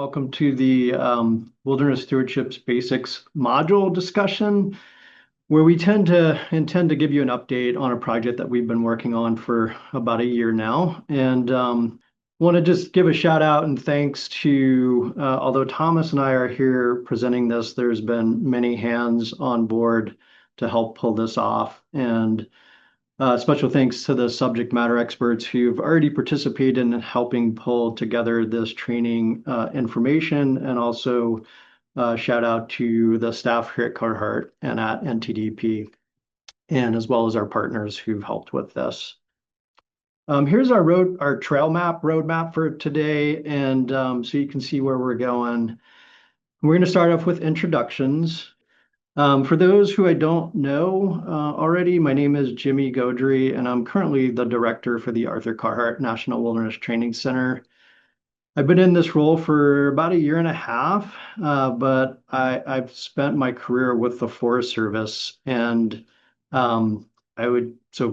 Welcome to the Wilderness Stewardship Basics Module discussion, where we intend to give you an update on a project that we've been working on for about a year now. And want to just give a shout out and thanks to, although Thomas and I are here presenting this, there's been many hands on board to help pull this off. And special thanks to the subject matter experts who've already participated in helping pull together this training information, and also shout out to the staff here at Carhart and at NTDP, and as well as our partners who've helped with this. Here's our roadmap for today, and so you can see where we're going. We're going to start off with introductions. For those who I don't know already, my name is Jimmy Gaudry, and I'm currently the director for the Arthur Carhart National Wilderness Training Center. I've been in this role for about a year and a half, but I've spent my career with the Forest Service, and so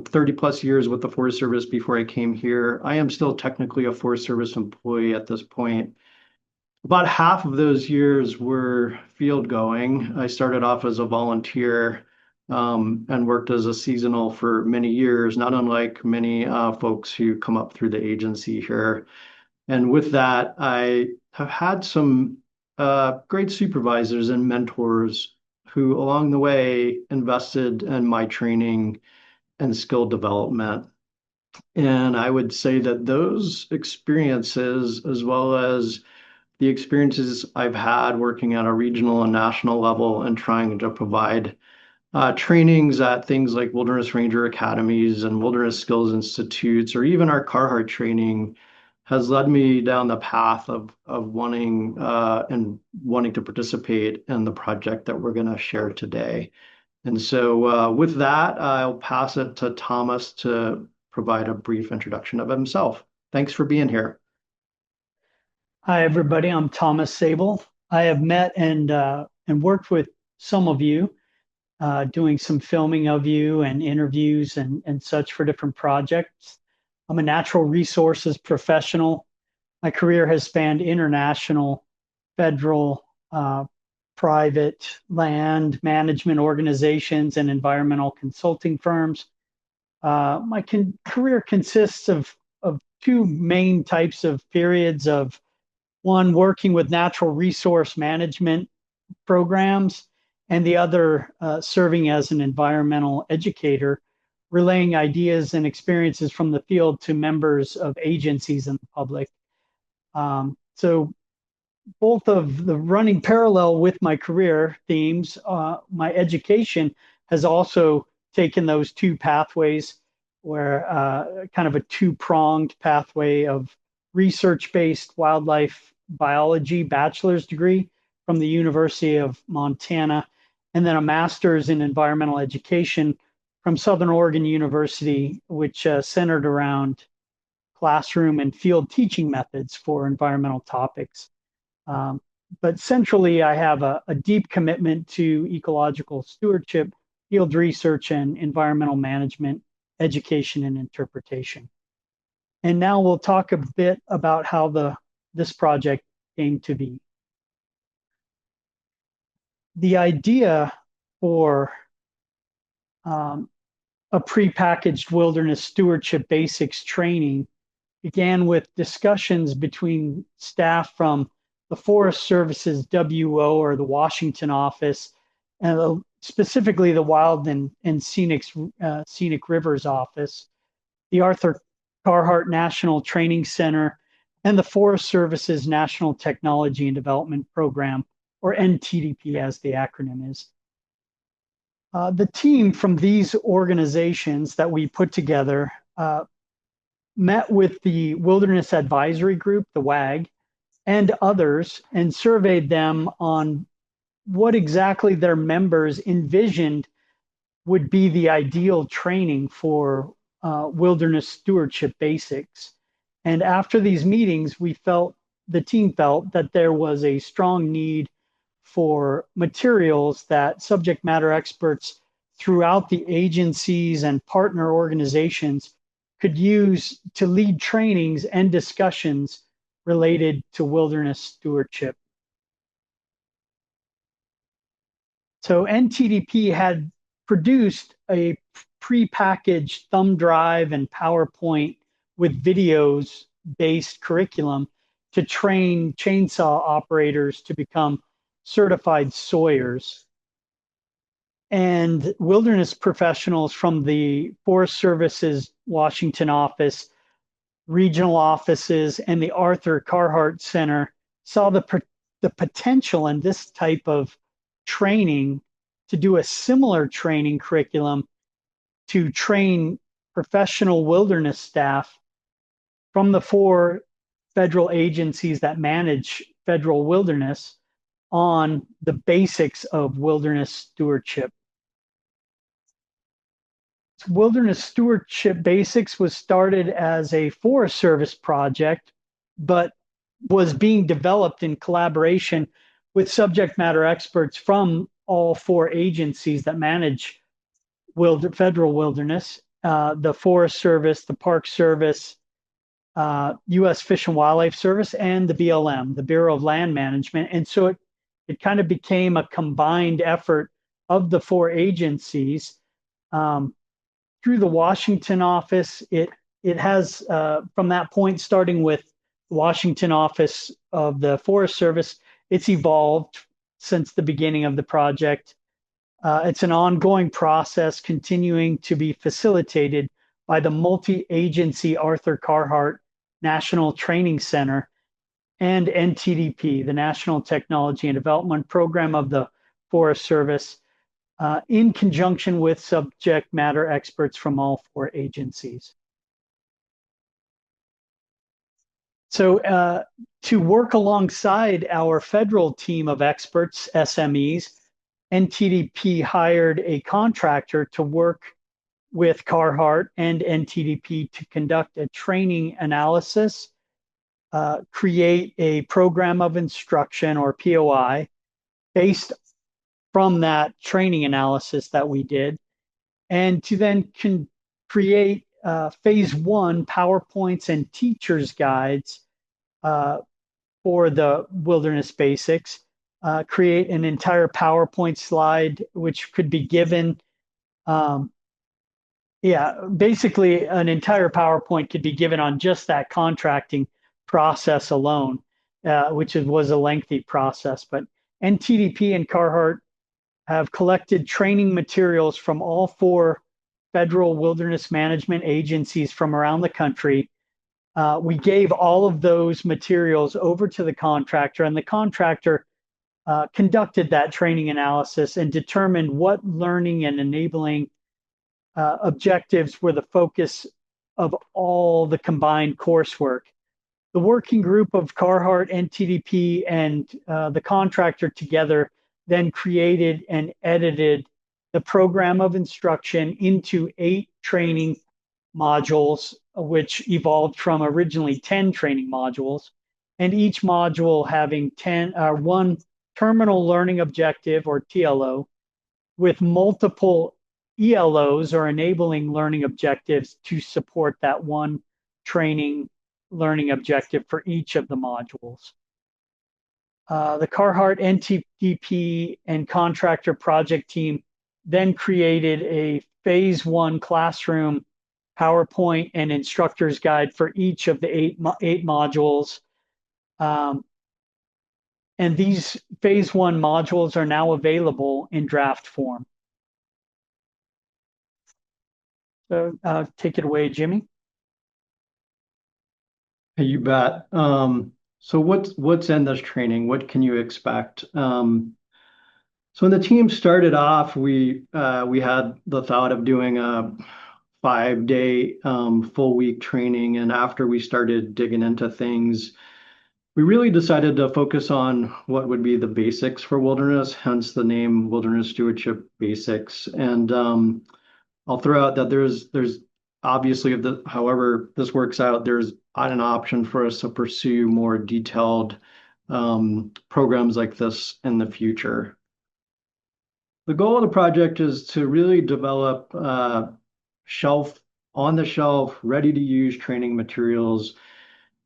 30 plus years with the Forest Service before I came here. I am still technically a Forest Service employee at this point. About half of those years were field going. I started off as a volunteer and worked as a seasonal for many years, not unlike many folks who come up through the agency here. And with that, I have had some great supervisors and mentors who along the way invested in my training and skill development. And I would say that those experiences, as well as the experiences I've had working at a regional and national level and trying to provide trainings at things like Wilderness Ranger Academies and Wilderness Skills Institutes, or even our Carhart training, has led me down the path of wanting to participate in the project that we're going to share today. And so with that, I'll pass it to Thomas to provide a brief introduction of himself. Thanks for being here. Hi, everybody. I'm Thomas Sabol. I have met and worked with some of you, doing some filming of you and interviews and such for different projects. I'm a natural resources professional. My career has spanned international, federal, private land management organizations and environmental consulting firms. My career consists of two main types of periods of one working with natural resource management programs, and the other serving as an environmental educator, relaying ideas and experiences from the field to members of agencies and the public. So both of the running parallel with my career themes, my education has also taken those two pathways, where kind of a two-pronged pathway of research-based wildlife biology bachelor's degree from the University of Montana, and then a master's in environmental education from Southern Oregon University, which centered around classroom and field teaching methods for environmental topics. But centrally, I have a deep commitment to ecological stewardship, field research, and environmental management, education, and interpretation. And now we'll talk a bit about how this project came to be. The idea for a prepackaged wilderness stewardship basics training began with discussions between staff from the Forest Service's WO, or the Washington office, and specifically the Wild and Scenic Rivers office, the Arthur Carhart National Training Center, and the Forest Service's National Technology and Development Program, or NTDP as the acronym is. The team from these organizations that we put together met with the Wilderness Advisory Group, the WAG, and others, and surveyed them on what exactly their members envisioned would be the ideal training for wilderness stewardship basics. And after these meetings, the team felt that there was a strong need for materials that subject matter experts throughout the agencies and partner organizations could use to lead trainings and discussions related to wilderness stewardship. So NTDP had produced a prepackaged thumb drive and PowerPoint with videos based curriculum to train chainsaw operators to become certified sawyers. And wilderness professionals from the Forest Service's Washington office, regional offices, and the Arthur Carhart Center saw the potential in this type of training to do a similar training curriculum to train professional wilderness staff from the 4 federal agencies that manage federal wilderness on the basics of wilderness stewardship. Wilderness Stewardship Basics was started as a Forest Service project, but was being developed in collaboration with subject matter experts from all 4 agencies that manage federal wilderness, the Forest Service, the Park Service, U.S. Fish and Wildlife Service, and the BLM, the Bureau of Land Management. And so it kind of became a combined effort of the 4 agencies. Through the Washington office, it has, from that point, starting with the Washington office of the Forest Service, it's evolved since the beginning of the project. It's an ongoing process continuing to be facilitated by the multi-agency Arthur Carhart National Training Center and NTDP, the National Technology and Development Program of the Forest Service, in conjunction with subject matter experts from all 4 agencies. So to work alongside our federal team of experts, SMEs, NTDP hired a contractor to work with Carhart and NTDP to conduct a training analysis, create a program of instruction or POI based from that training analysis that we did, and to then create phase 1 PowerPoints and teacher's guides for the wilderness basics, create an entire PowerPoint slide, which could be given, basically an entire PowerPoint could be given on just that contracting process alone, which was a lengthy process. But NTDP and Carhart have collected training materials from all 4 federal wilderness management agencies from around the country. We gave all of those materials over to the contractor, and the contractor conducted that training analysis and determined what learning and enabling objectives were the focus of all the combined coursework. The working group of Carhart, NTDP, and the contractor together then created and edited the program of instruction into 8 training modules, which evolved from originally 10 training modules, and each module having 1 terminal learning objective or TLO with multiple ELOs or enabling learning objectives to support that 1 training learning objective for each of the modules. The Carhart, NTDP, and contractor project team then created a phase 1 classroom PowerPoint and instructor's guide for each of the 8 modules. And these phase 1 modules are now available in draft form. So take it away, Jimmy. Hey, you bet. So what's in this training? What can you expect? So when the team started off, we had the thought of doing a 5-day full week training, and after we started digging into things, we really decided to focus on what would be the basics for wilderness, hence the name Wilderness Stewardship Basics. And I'll throw out that there's obviously, however this works out, there's an option for us to pursue more detailed programs like this in the future. The goal of the project is to really develop on-the-shelf, ready-to-use training materials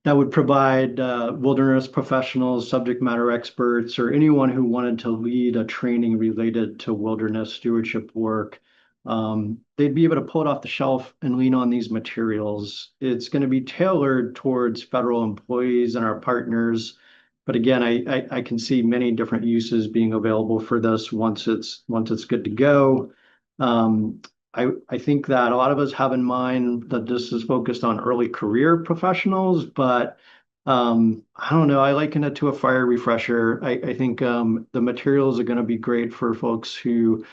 that would provide wilderness professionals, subject matter experts, or anyone who wanted to lead a training related to wilderness stewardship work. They'd be able to pull it off the shelf and lean on these materials. It's going to be tailored towards federal employees and our partners. But again, I can see many different uses being available for this once it's good to go. Um, I think that a lot of us have in mind that this is focused on early career professionals, but I don't know. I liken it to a fire refresher. I think the materials are going to be great for folks who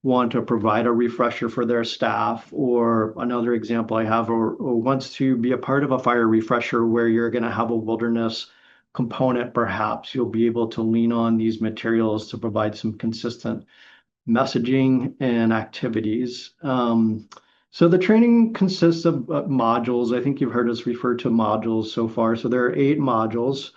want to provide a refresher for their staff, or another example I have, or wants to be a part of a fire refresher where you're going to have a wilderness component, perhaps you'll be able to lean on these materials to provide some consistent messaging and activities. So the training consists of modules. I think you've heard us refer to modules so far. So there are 8 modules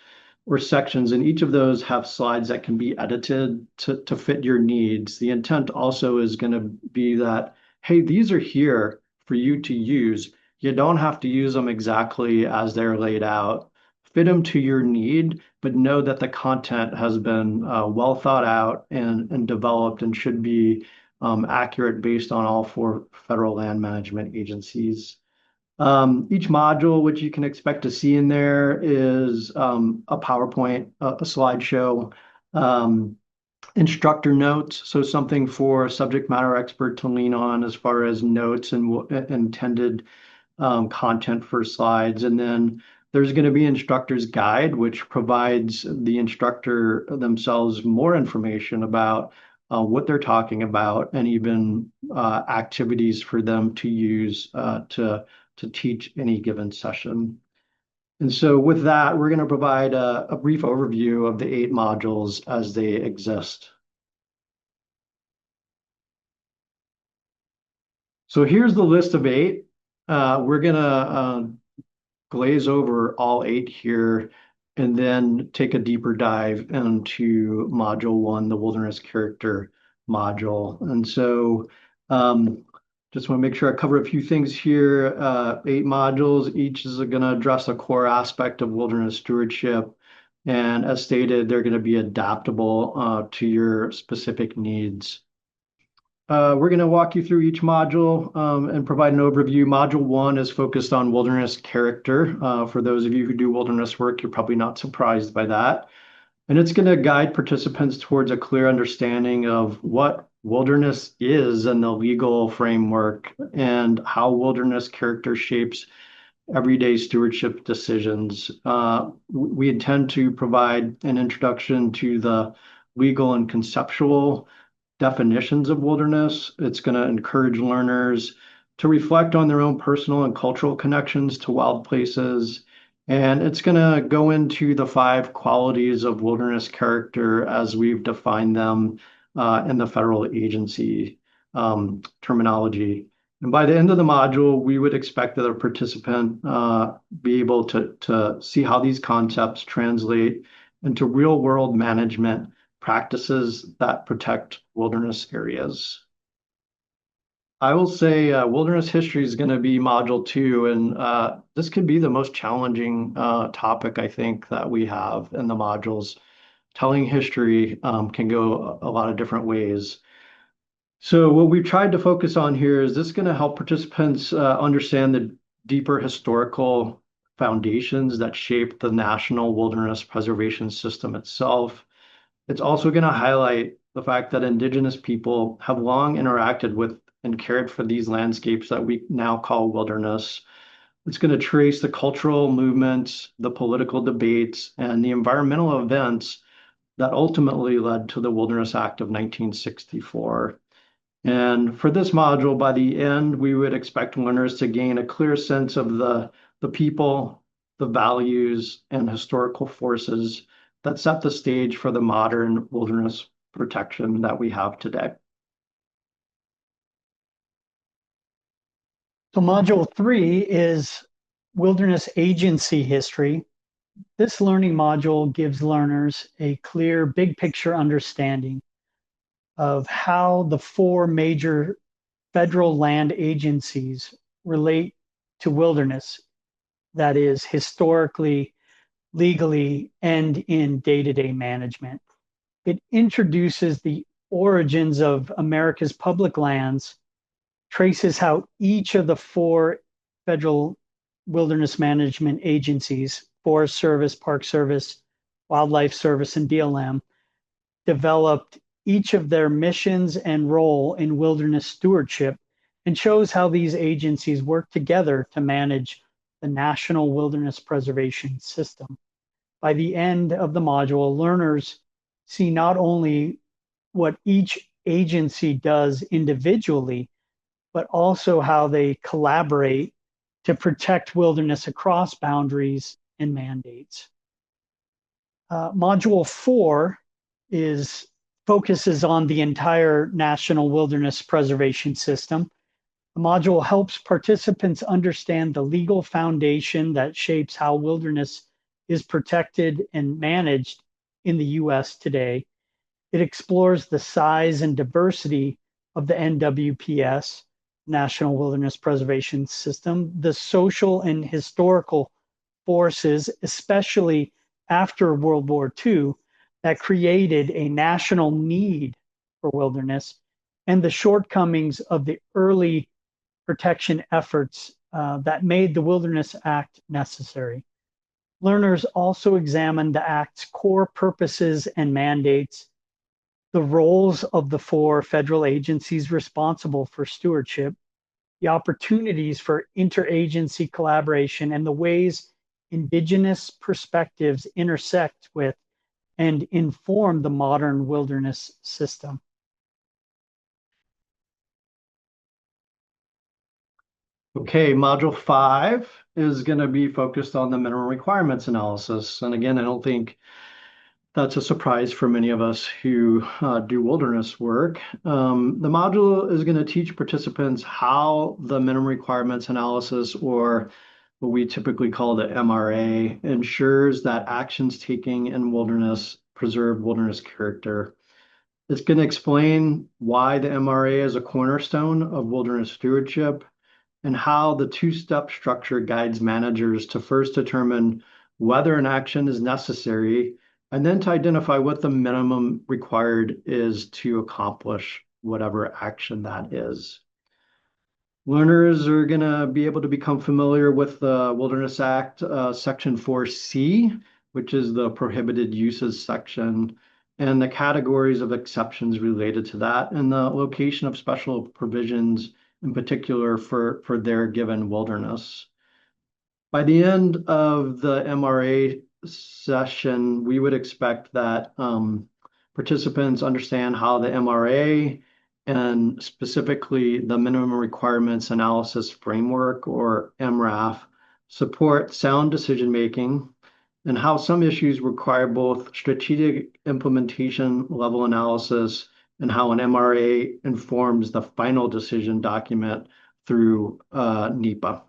or sections, and each of those have slides that can be edited to fit your needs. The intent also is going to be that, hey, these are here for you to use. You don't have to use them exactly as they're laid out. Fit them to your need, but know that the content has been well thought out and developed and should be accurate based on all 4 federal land management agencies. Each module, which you can expect to see in there, is a PowerPoint, a slideshow, um, instructor notes, so something for a subject matter expert to lean on as far as notes and intended content for slides. And then there's going to be instructor's guide, which provides the instructor themselves more information about what they're talking about, and even activities for them to use to teach any given session. And so with that, we're going to provide a brief overview of the 8 modules as they exist. So here's the list of 8. We're going to glaze over all 8 here and then take a deeper dive into module 1, the wilderness character module. And so just want to make sure I cover a few things here. 8 modules, each is going to address a core aspect of wilderness stewardship. And as stated, they're going to be adaptable to your specific needs. We're going to walk you through each module and provide an overview. Module 1 is focused on wilderness character. For those of you who do wilderness work, you're probably not surprised by that. And it's going to guide participants towards a clear understanding of what wilderness is and the legal framework, and how wilderness character shapes everyday stewardship decisions. We intend to provide an introduction to the legal and conceptual definitions of wilderness. It's going to encourage learners to reflect on their own personal and cultural connections to wild places. And it's going to go into the 5 qualities of wilderness character as we've defined them in the federal agency terminology. And by the end of the module, we would expect that a participant be able to see how these concepts translate into real world management practices that protect wilderness areas. I will say wilderness history is going to be module 2, and this could be the most challenging topic I think that we have in the modules. Telling history can go a lot of different ways. So what we've tried to focus on here is this going to help participants understand the deeper historical foundations that shape the National Wilderness Preservation System itself. It's also going to highlight the fact that Indigenous people have long interacted with and cared for these landscapes that we now call wilderness. It's going to trace the cultural movements, the political debates, and the environmental events that ultimately led to the Wilderness Act of 1964. And for this module, by the end, we would expect learners to gain a clear sense of the people, the values, and historical forces that set the stage for the modern wilderness protection that we have today. So module 3 is wilderness agency history. This learning module gives learners a clear big picture understanding of how the 4 major federal land agencies relate to wilderness that is historically, legally, and in day-to-day management. It introduces the origins of America's public lands, traces how each of the four federal wilderness management agencies, Forest Service, Park Service, Wildlife Service, and BLM, developed each of their missions and role in wilderness stewardship, and shows how these agencies work together to manage the National Wilderness Preservation System. By the end of the module, learners see not only what each agency does individually, but also how they collaborate to protect wilderness across boundaries and mandates. Module 4 focuses on the entire National Wilderness Preservation System. The module helps participants understand the legal foundation that shapes how wilderness is protected and managed in the U.S. today. It explores the size and diversity of the NWPS, National Wilderness Preservation System, the social and historical forces, especially after World War II, that created a national need for wilderness, and the shortcomings of the early protection efforts that made the Wilderness Act necessary. Learners also examine the Act's core purposes and mandates, the roles of the four federal agencies responsible for stewardship, the opportunities for interagency collaboration, and the ways Indigenous perspectives intersect with and inform the modern wilderness system. Okay, Module 5 is going to be focused on the minimum requirements analysis. And again, I don't think that's a surprise for many of us who do wilderness work. The module is going to teach participants how the minimum requirements analysis, or what we typically call the MRA, ensures that actions taken in wilderness preserve wilderness character. It's going to explain why the MRA is a cornerstone of wilderness stewardship, and how the two-step structure guides managers to first determine whether an action is necessary, and then to identify what the minimum required is to accomplish whatever action that is. Learners are going to be able to become familiar with the Wilderness Act, Section 4C, which is the prohibited uses section, and the categories of exceptions related to that, and the location of special provisions in particular for their given wilderness. By the end of the MRA session, we would expect that participants understand how the MRA, and specifically the Minimum Requirements Analysis Framework, or MRAF, support sound decision-making, and how some issues require both strategic implementation level analysis, and how an MRA informs the final decision document through NEPA.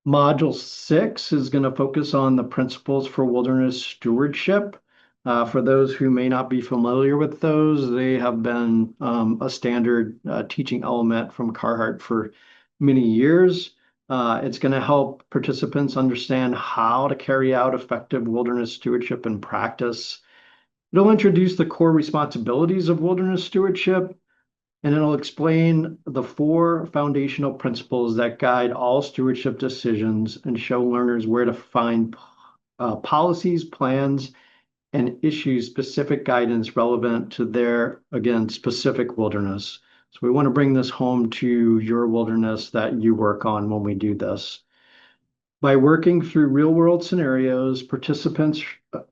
Module 6 is going to focus on the principles for wilderness stewardship. For those who may not be familiar with those, they have been a standard teaching element from Carhart for many years. It's going to help participants understand how to carry out effective wilderness stewardship in practice. It'll introduce the core responsibilities of wilderness stewardship, and it'll explain the 4 foundational principles that guide all stewardship decisions and show learners where to find policies, plans, and issue specific guidance relevant to their, again, specific wilderness. So we want to bring this home to your wilderness that you work on when we do this. By working through real-world scenarios, participants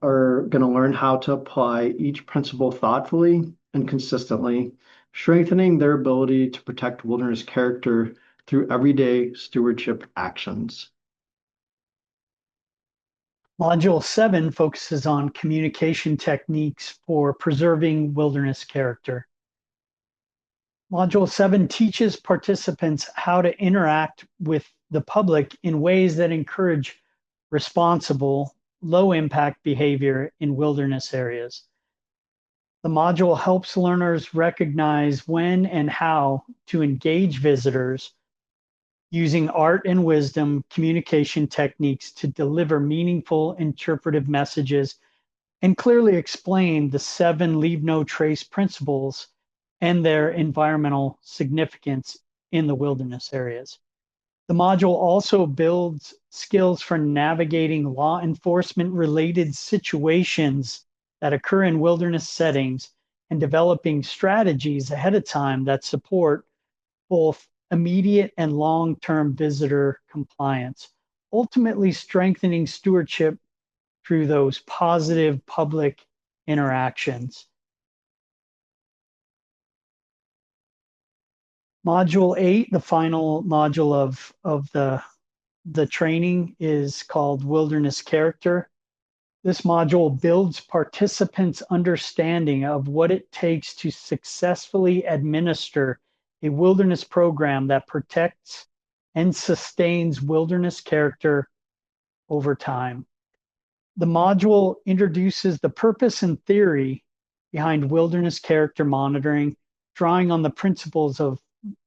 are going to learn how to apply each principle thoughtfully and consistently, strengthening their ability to protect wilderness character through everyday stewardship actions. Module 7 focuses on communication techniques for preserving wilderness character. Module 7 teaches participants how to interact with the public in ways that encourage responsible, low-impact behavior in wilderness areas. The module helps learners recognize when and how to engage visitors using art and wisdom communication techniques to deliver meaningful interpretive messages and clearly explain the 7 leave no trace principles and their environmental significance in the wilderness areas. The module also builds skills for navigating law enforcement related situations that occur in wilderness settings and developing strategies ahead of time that support both immediate and long-term visitor compliance, ultimately strengthening stewardship through those positive public interactions. Module 8, the final module of the training, is called Wilderness Character. This module builds participants' understanding of what it takes to successfully administer a wilderness program that protects and sustains wilderness character over time. The module introduces the purpose and theory behind wilderness character monitoring, drawing on the principles of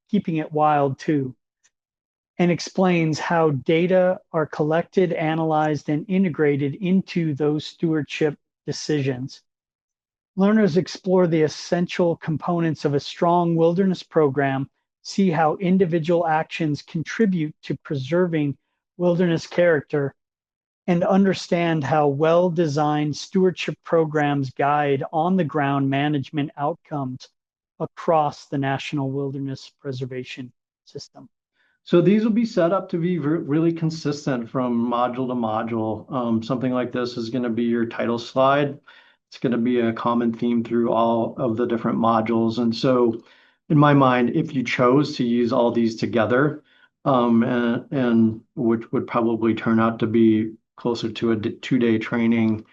keeping it wild too, and explains how data are collected, analyzed, and integrated into those stewardship decisions. Learners explore the essential components of a strong wilderness program, see how individual actions contribute to preserving wilderness character, and understand how well-designed stewardship programs guide on-the-ground management outcomes across the National Wilderness Preservation System. So these will be set up to be really consistent from module to module. Something like this is going to be your title slide. It's going to be a common theme through all of the different modules. And so in my mind, if you chose to use all these together, and which would probably turn out to be closer to a 2-day training,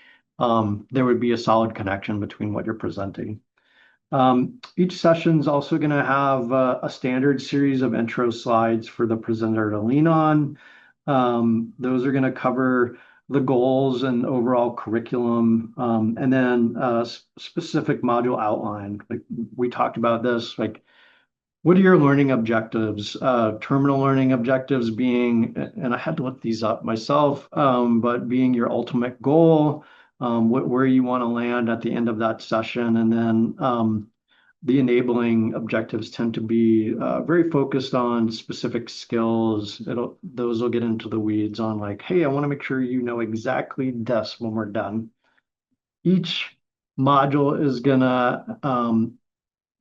there would be a solid connection between what you're presenting. Each session is also going to have a standard series of intro slides for the presenter to lean on. Those are going to cover the goals and overall curriculum, and then specific module outline. Like we talked about this, like what are your learning objectives? Terminal learning objectives being, and I had to look these up myself, but being your ultimate goal, where you want to land at the end of that session. And then the enabling objectives tend to be very focused on specific skills. Those will get into the weeds on like, hey, I want to make sure you know exactly this when we're done. Each module is going to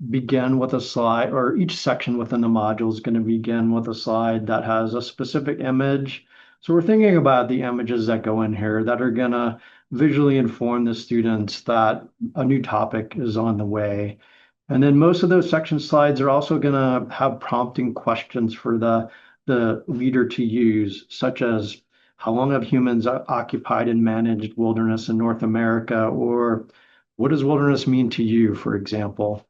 begin with a slide, or each section within the module is going to begin with a slide that has a specific image. So we're thinking about the images that go in here that are going to visually inform the students that a new topic is on the way. And then most of those section slides are also going to have prompting questions for the leader to use, such as how long have humans occupied and managed wilderness in North America, or what does wilderness mean to you, for example?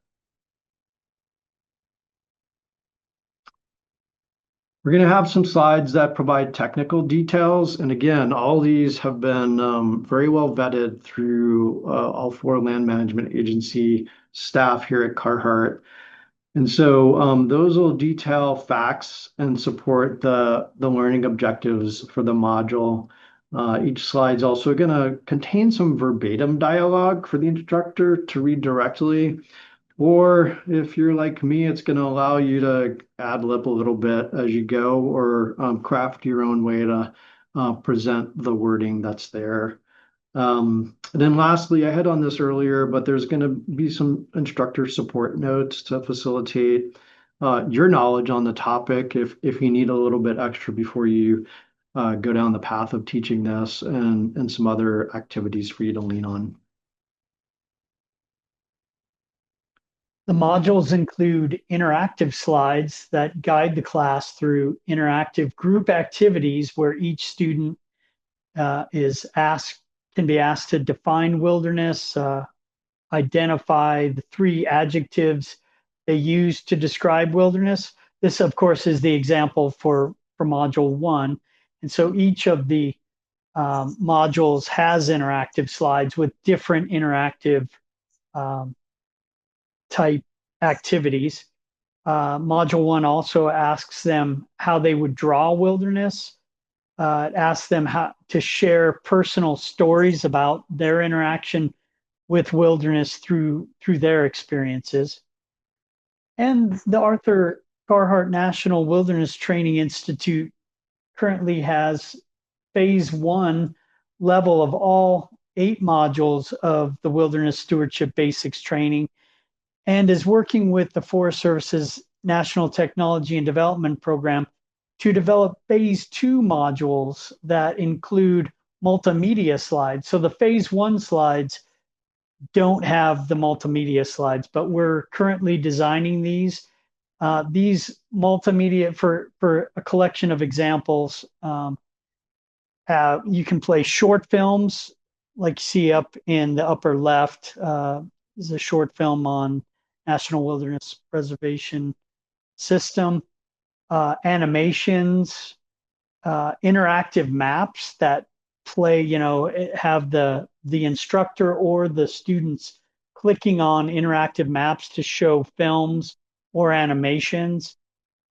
We're going to have some slides that provide technical details. And again, all these have been very well vetted through all 4 land management agency staff here at Carhart. And so those will detail facts and support the learning objectives for the module. Each slide is also going to contain some verbatim dialogue for the instructor to read directly. Or if you're like me, it's going to allow you to ad lib a little bit as you go, or craft your own way to present the wording that's there. And then lastly, I hit on this earlier, but there's going to be some instructor support notes to facilitate your knowledge on the topic if you need a little bit extra before you go down the path of teaching this, and some other activities for you to lean on. The modules include interactive slides that guide the class through interactive group activities where each student can be asked to define wilderness, identify the 3 adjectives they use to describe wilderness. This, of course, is the example for module 1. And so each of the modules has interactive slides with different interactive type activities. Module 1 also asks them how they would draw wilderness. It asks them how to share personal stories about their interaction with wilderness through their experiences. And the Arthur Carhart National Wilderness Training Institute currently has phase 1 level of all 8 modules of the Wilderness Stewardship Basics training, and is working with the Forest Service's National Technology and Development Program to develop phase 2 modules that include multimedia slides. So the phase 1 slides don't have the multimedia slides, but we're currently designing these. These multimedia, for a collection of examples, you can play short films, like you see up in the upper left. Is a short film on National Wilderness Preservation System, animations, interactive maps that play, have the instructor or the students clicking on interactive maps to show films or animations,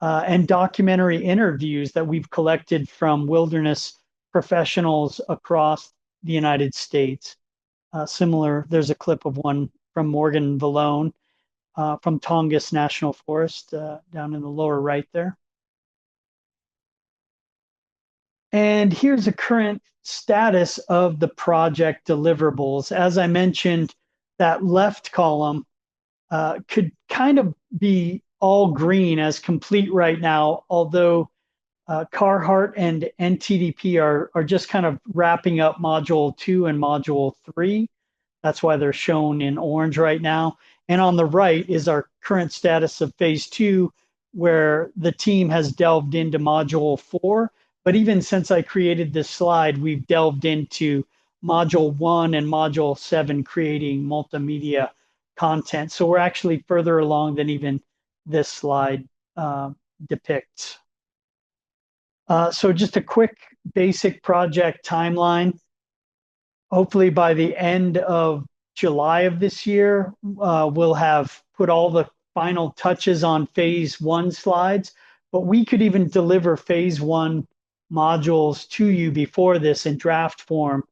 and documentary interviews that we've collected from wilderness professionals across the United States. There's a clip of one from Morgan Vallone from Tongass National Forest down in the lower right there. And here's a current status of the project deliverables. As I mentioned, that left column could kind of be all green as complete right now, although Carhart and NTDP are just kind of wrapping up module 2 and module 3. That's why they're shown in orange right now. And on the right is our current status of phase 2, where the team has delved into module 4. But even since I created this slide, we've delved into module 1 and module 7, creating multimedia content. So we're actually further along than even this slide depicts. So just a quick basic project timeline. Hopefully by the end of July of this year, we'll have put all the final touches on phase 1 slides, but we could even deliver phase 1 modules to you before this in draft form,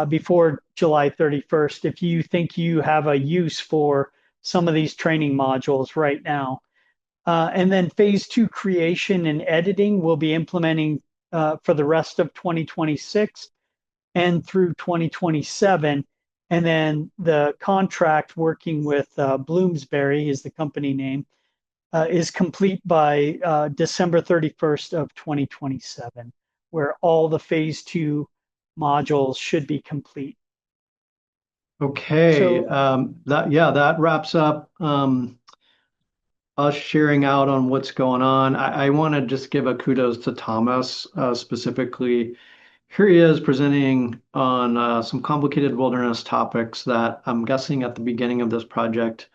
before July 31st, if you think you have a use for some of these training modules right now. And then phase 2 creation and editing we'll be implementing for the rest of 2026 and through 2027. And then the contract working with Bloomsbury is the company name, is complete by December 31st of 2027, where all the phase 2 modules should be complete. Okay, So, that wraps up us sharing out on what's going on. I want to just give a kudos to Thomas specifically. Here he is presenting on some complicated wilderness topics that I'm guessing at the beginning of this project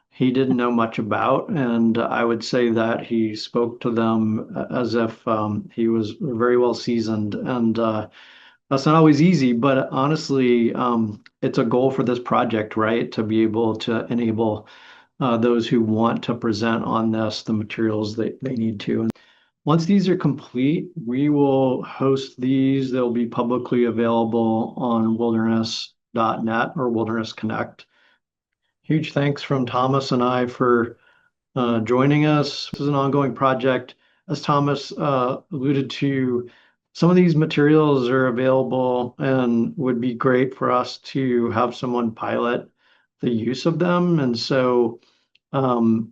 he didn't know much about, and I would say that he spoke to them as if he was very well seasoned, and that's not always easy, but honestly, it's a goal for this project, right? To be able to enable those who want to present on this the materials they need to. And once these are complete, we will host these. They'll be publicly available on wilderness.net or Wilderness Connect. Huge thanks from Thomas and I for joining us. This is an ongoing project. As Thomas alluded to, some of these materials are available and would be great for us to have someone pilot the use of them. And so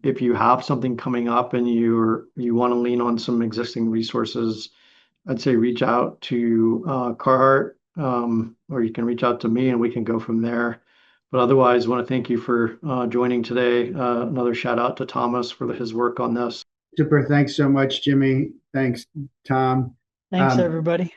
if you have something coming up and you want to lean on some existing resources, I'd say reach out to Carhart, or you can reach out to me and we can go from there. But otherwise, I want to thank you for joining today. Another shout out to Thomas for his work on this. Super. Thanks so much, Jimmy. Thanks, Tom. thanks, everybody.